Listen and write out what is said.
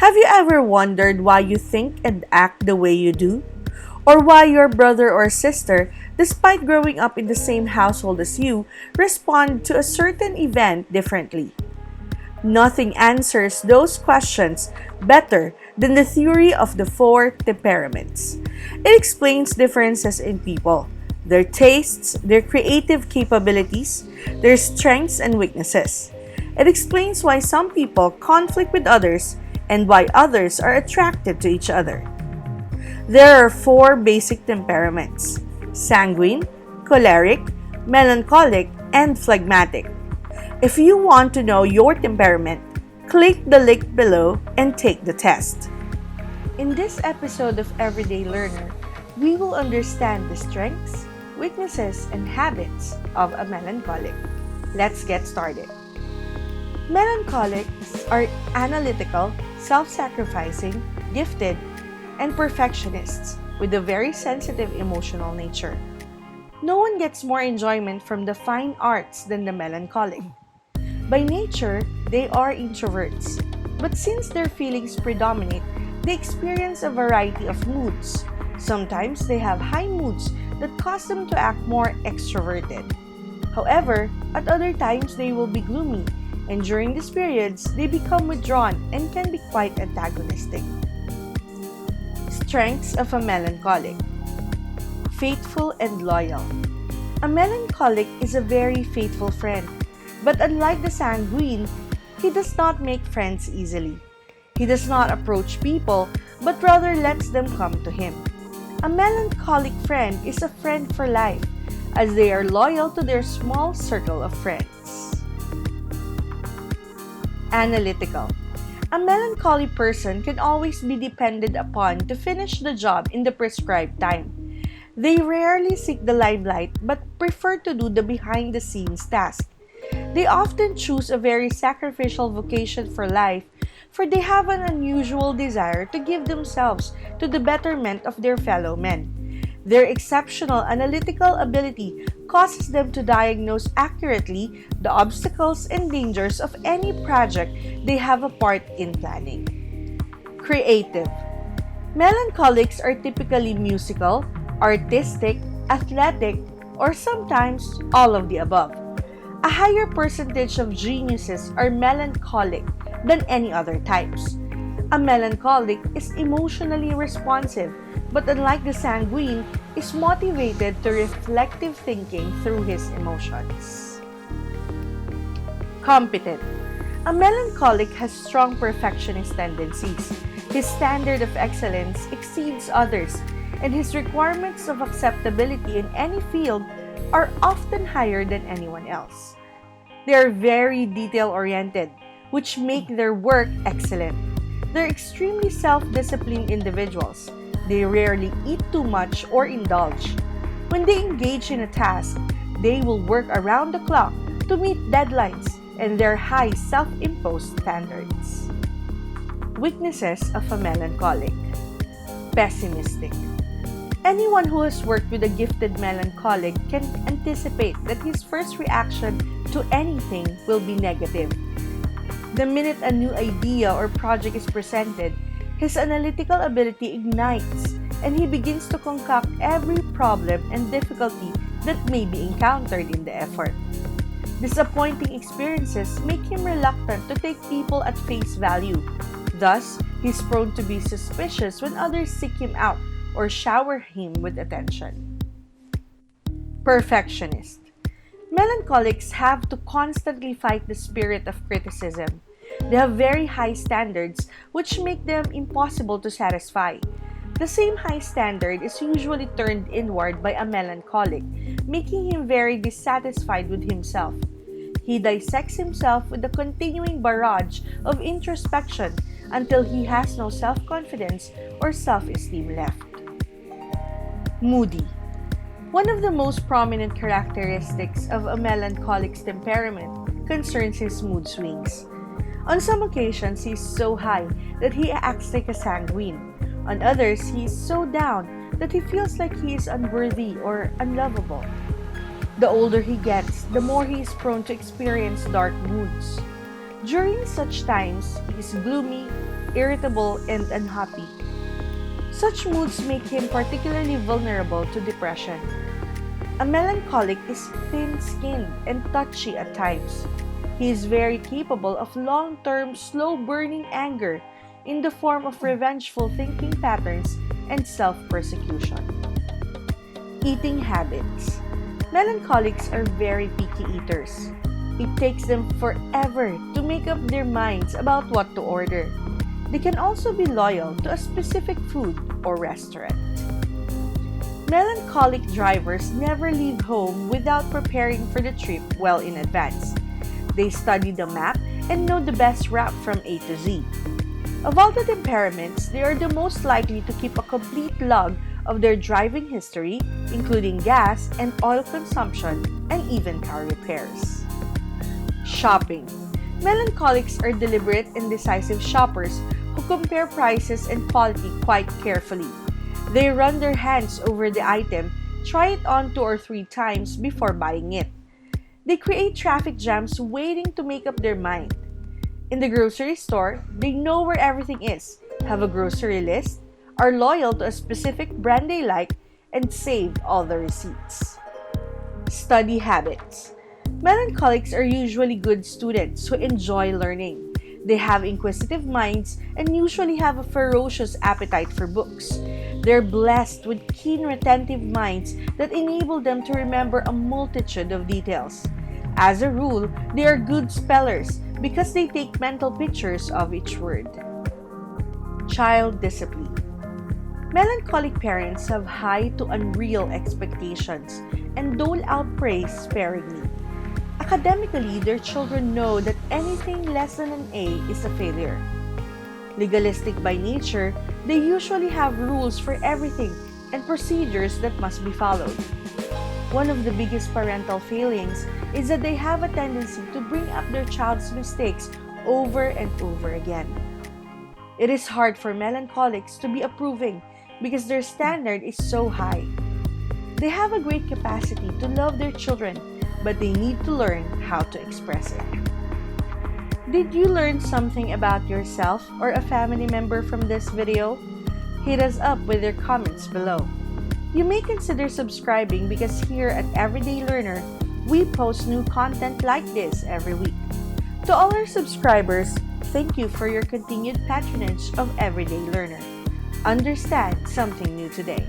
Have you ever wondered why you think and act the way you do? Or why your brother or sister, despite growing up in the same household as you, respond to a certain event differently? Nothing answers those questions better than the theory of the four temperaments. It explains differences in people, their tastes, their creative capabilities, their strengths and weaknesses. It explains why some people conflict with others and why others are attracted to each other. There are four basic temperaments: sanguine, choleric, melancholic, and phlegmatic. If you want to know your temperament, click the link below and take the test. In this episode of Everyday Learner, we will understand the strengths, weaknesses, and habits of a melancholic. Let's get started. Melancholics are analytical, self-sacrificing, gifted, and perfectionists with a very sensitive emotional nature. No one gets more enjoyment from the fine arts than the melancholic. By nature, they are introverts, but since their feelings predominate, they experience a variety of moods. Sometimes they have high moods that cause them to act more extroverted. However, at other times they will be gloomy, and during these periods, they become withdrawn and can be quite antagonistic. Strengths of a melancholic: faithful and loyal. A melancholic is a very faithful friend, but unlike the sanguine, he does not make friends easily. He does not approach people, but rather lets them come to him. A melancholic friend is a friend for life, as they are loyal to their small circle of friends. Analytical. A melancholy person can always be depended upon to finish the job in the prescribed time. They rarely seek the limelight but prefer to do the behind-the-scenes task. They often choose a very sacrificial vocation for life, for they have an unusual desire to give themselves to the betterment of their fellow men. Their exceptional analytical ability causes them to diagnose accurately the obstacles and dangers of any project they have a part in planning. Creative. Melancholics are typically musical, artistic, athletic, or sometimes all of the above. A higher percentage of geniuses are melancholic than any other types. A melancholic is emotionally responsive, but unlike the sanguine, is motivated to reflective thinking through his emotions. Competent. A melancholic has strong perfectionist tendencies. His standard of excellence exceeds others, and his requirements of acceptability in any field are often higher than anyone else. They are very detail-oriented, which make their work excellent. They're extremely self-disciplined individuals. They rarely eat too much or indulge. When they engage in a task, they will work around the clock to meet deadlines and their high self-imposed standards. Weaknesses of a melancholic. Pessimistic. Anyone who has worked with a gifted melancholic can anticipate that his first reaction to anything will be negative. The minute a new idea or project is presented, his analytical ability ignites and he begins to concoct every problem and difficulty that may be encountered in the effort. Disappointing experiences make him reluctant to take people at face value. Thus, he's prone to be suspicious when others seek him out or shower him with attention. Perfectionist. Melancholics have to constantly fight the spirit of criticism. They have very high standards, which make them impossible to satisfy. The same high standard is usually turned inward by a melancholic, making him very dissatisfied with himself. He dissects himself with a continuing barrage of introspection until he has no self-confidence or self-esteem left. Moody. One of the most prominent characteristics of a melancholic's temperament concerns his mood swings. On some occasions, he is so high that he acts like a sanguine. On others, he is so down that he feels like he is unworthy or unlovable. The older he gets, the more he is prone to experience dark moods. During such times, he is gloomy, irritable, and unhappy. Such moods make him particularly vulnerable to depression. A melancholic is thin skinned and touchy at times. He is very capable of long term, slow burning anger in the form of revengeful thinking patterns and self persecution. Eating habits. Melancholics are very picky eaters. It takes them forever to make up their minds about what to order. They can also be loyal to a specific food or restaurant. Melancholic drivers never leave home without preparing for the trip well in advance. They study the map and know the best route from A to Z. Of all the temperaments, they are the most likely to keep a complete log of their driving history, including gas and oil consumption, and even car repairs. Shopping. Melancholics are deliberate and decisive shoppers who compare prices and quality quite carefully. They run their hands over the item, try it on 2 or 3 times before buying it. They create traffic jams waiting to make up their mind. In the grocery store, they know where everything is, have a grocery list, are loyal to a specific brand they like, and save all the receipts. Study habits. Melancholics are usually good students who enjoy learning. They have inquisitive minds and usually have a ferocious appetite for books. They're blessed with keen retentive minds that enable them to remember a multitude of details. As a rule, they are good spellers because they take mental pictures of each word. Child discipline. Melancholic parents have high to unreal expectations and dole out praise sparingly. Academically, their children know that anything less than an A is a failure. Legalistic by nature, they usually have rules for everything and procedures that must be followed. One of the biggest parental failings is that they have a tendency to bring up their child's mistakes over and over again. It is hard for melancholics to be approving because their standard is so high. They have a great capacity to love their children, but they need to learn how to express it. Did you learn something about yourself or a family member from this video? Hit us up with your comments below. You may consider subscribing because here at Everyday Learner, we post new content like this every week. To all our subscribers, thank you for your continued patronage of Everyday Learner. Understand something new today.